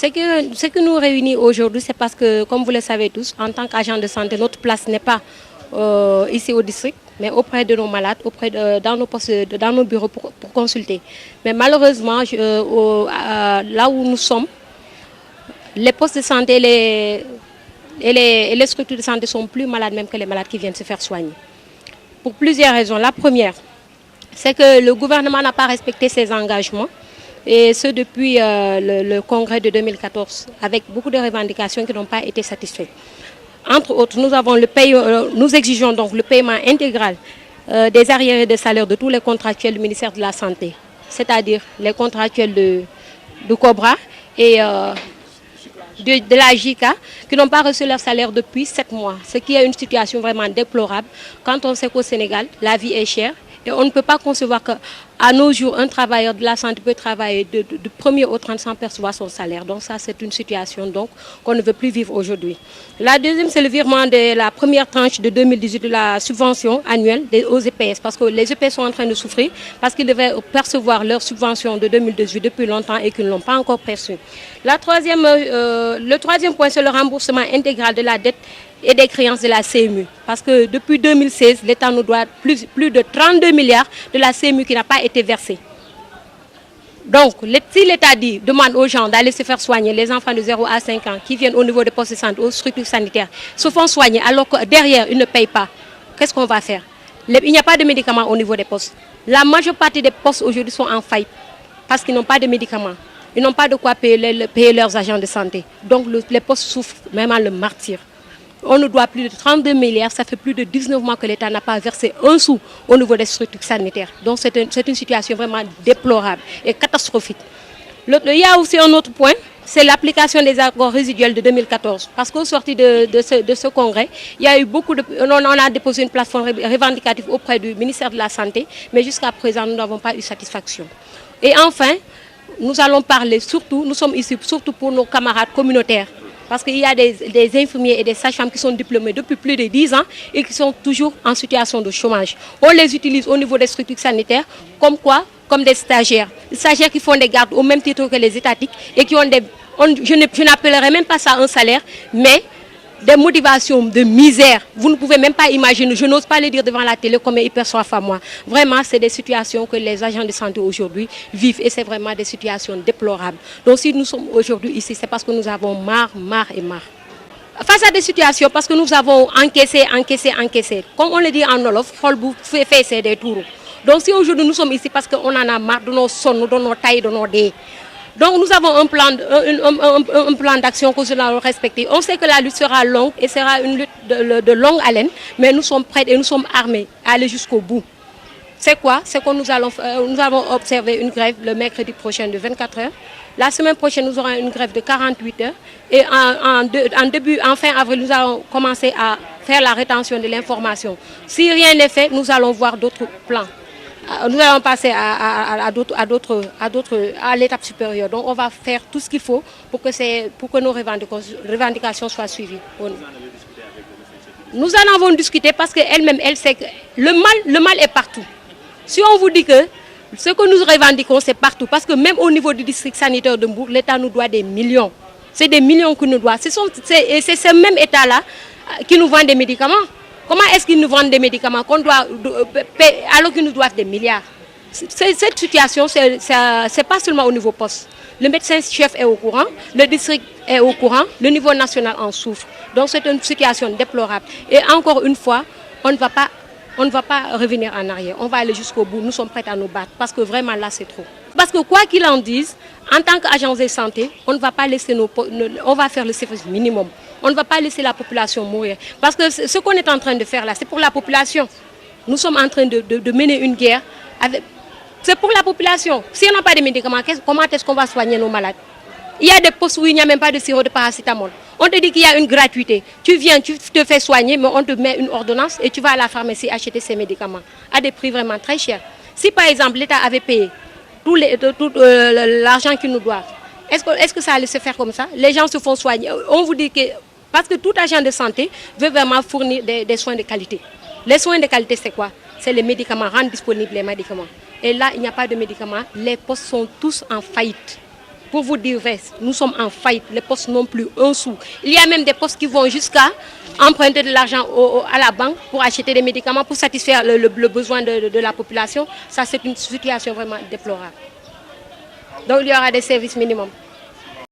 Ce qui nous réunit aujourd'hui, c'est parce que, comme vous le savez tous, en tant qu'agent de santé, notre place n'est pas ici au district, mais auprès de nos malades, dans nos postes, dans nos bureaux pour consulter. Mais malheureusement, là où nous sommes, les postes de santé et les structures de santé sont plus malades même que les malades qui viennent se faire soigner. Pour plusieurs raisons. La première, c'est que le gouvernement n'a pas respecté ses engagements, et ce depuis le congrès de 2014, avec beaucoup de revendications qui n'ont pas été satisfaites. Entre autres, nous exigeons donc le paiement intégral des arriérés de salaire de tous les contractuels du ministère de la Santé, c'est-à-dire les contractuels de Cobra et de la JICA, qui n'ont pas reçu leur salaire depuis 7 mois, ce qui est une situation vraiment déplorable quand on sait qu'au Sénégal, la vie est chère. Et on ne peut pas concevoir qu'à nos jours, un travailleur de la santé peut travailler de 1er au 30 sans percevoir son salaire. Donc ça, c'est une situation qu'on ne veut plus vivre aujourd'hui. La deuxième, c'est le virement de la première tranche de 2018 de la subvention annuelle aux EPS. Parce que les EPS sont en train de souffrir, parce qu'ils devaient percevoir leur subvention de 2018 depuis longtemps et qu'ils ne l'ont pas encore perçue. Le troisième point, c'est le remboursement intégral de la dette et des créances de la CMU. Parce que depuis 2016, l'État nous doit plus de 32 milliards de la CMU qui n'a pas été versée. Donc, si l'État demande aux gens d'aller se faire soigner, les enfants de 0 à 5 ans qui viennent au niveau des postes de santé, aux structures sanitaires, se font soigner alors que derrière, ils ne payent pas, qu'est-ce qu'on va faire? Il n'y a pas de médicaments au niveau des postes. La majeure partie des postes aujourd'hui sont en faillite parce qu'ils n'ont pas de médicaments. Ils n'ont pas de quoi payer leurs agents de santé. Donc, les postes souffrent vraiment le martyre. On nous doit plus de 32 milliards, ça fait plus de 19 mois que l'État n'a pas versé un sou au niveau des structures sanitaires. Donc c'est une situation vraiment déplorable et catastrophique. Il y a aussi un autre point, c'est l'application des accords résiduels de 2014. Parce qu'au sorti de ce congrès, il y a eu on a déposé une plateforme revendicative auprès du ministère de la Santé, mais jusqu'à présent, nous n'avons pas eu satisfaction. Et enfin, nous allons parler surtout, nous sommes ici surtout pour nos camarades communautaires. Parce qu'il y a des infirmiers et des sages-femmes qui sont diplômés depuis plus de 10 ans et qui sont toujours en situation de chômage. On les utilise au niveau des structures sanitaires comme des stagiaires. Des stagiaires qui font des gardes au même titre que les étatiques et qui ont je n'appellerai même pas ça un salaire, mais des motivations de misère. Vous ne pouvez même pas imaginer, je n'ose pas le dire devant la télé combien ils perçoivent à moi. Vraiment, c'est des situations que les agents de santé aujourd'hui vivent et c'est vraiment des situations déplorables. Donc si nous sommes aujourd'hui ici, c'est parce que nous avons marre. Face à des situations, parce que nous avons encaissé. Comme on le dit en Wolof, c'est des tours. Donc si aujourd'hui nous sommes ici parce qu'on en a marre de nos sons, de nos tailles, de nos dés. Donc nous avons un plan d'action que nous allons respecter. On sait que la lutte sera longue et sera une lutte de longue haleine, mais nous sommes prêts et nous sommes armés à aller jusqu'au bout. C'est quoi? C'est que nous avons observé une grève le mercredi prochain de 24 heures. La semaine prochaine, nous aurons une grève de 48 heures. Et en fin avril, nous allons commencer à faire la rétention de l'information. Si rien n'est fait, nous allons voir d'autres plans. Nous allons passer à l'étape supérieure. Donc on va faire tout ce qu'il faut pour que nos revendications soient suivies. Nous en avons discuté parce qu'elle-même, elle sait que le mal est partout. Si on vous dit que ce que nous revendiquons, c'est partout, parce que même au niveau du district sanitaire de Mbour, l'État nous doit des millions. C'est des millions que nous doit. C'est ce même État-là qui nous vend des médicaments. Comment est-ce qu'ils nous vendent des médicaments qu'on doit payer alors qu'ils nous doivent des milliards? Cette situation, ce n'est pas seulement au niveau poste. Le médecin-chef est au courant, le district est au courant, le niveau national en souffre. Donc c'est une situation déplorable. Et encore une fois, on ne va pas revenir en arrière. On va aller jusqu'au bout. Nous sommes prêts à nous battre parce que vraiment là, c'est trop. Parce que quoi qu'il en dise, en tant qu'agence de santé, on ne va pas laisser on va faire le service minimum. On ne va pas laisser la population mourir. Parce que ce qu'on est en train de faire là, c'est pour la population. Nous sommes en train de mener une guerre. C'est pour la population. Si on n'a pas de médicaments, comment est-ce qu'on va soigner nos malades? Il y a des postes où il n'y a même pas de sirop de paracétamol. On te dit qu'il y a une gratuité. Tu viens, tu te fais soigner, mais on te met une ordonnance et tu vas à la pharmacie acheter ces médicaments à des prix vraiment très chers. Si par exemple l'État avait payé tout l'argent qu'il nous doit, est-ce que ça allait se faire comme ça? Les gens se font soigner. On vous dit que... Parce que tout agent de santé veut vraiment fournir des soins de qualité. Les soins de qualité, c'est quoi? C'est les médicaments, rendre disponibles les médicaments. Et là, il n'y a pas de médicaments. Les postes sont tous en faillite. Pour vous dire, nous sommes en faillite. Les postes n'ont plus un sou. Il y a même des postes qui vont jusqu'à emprunter de l'argent à la banque pour acheter des médicaments, pour satisfaire le besoin de la population. Ça, c'est une situation vraiment déplorable. Donc, il y aura des services minimums.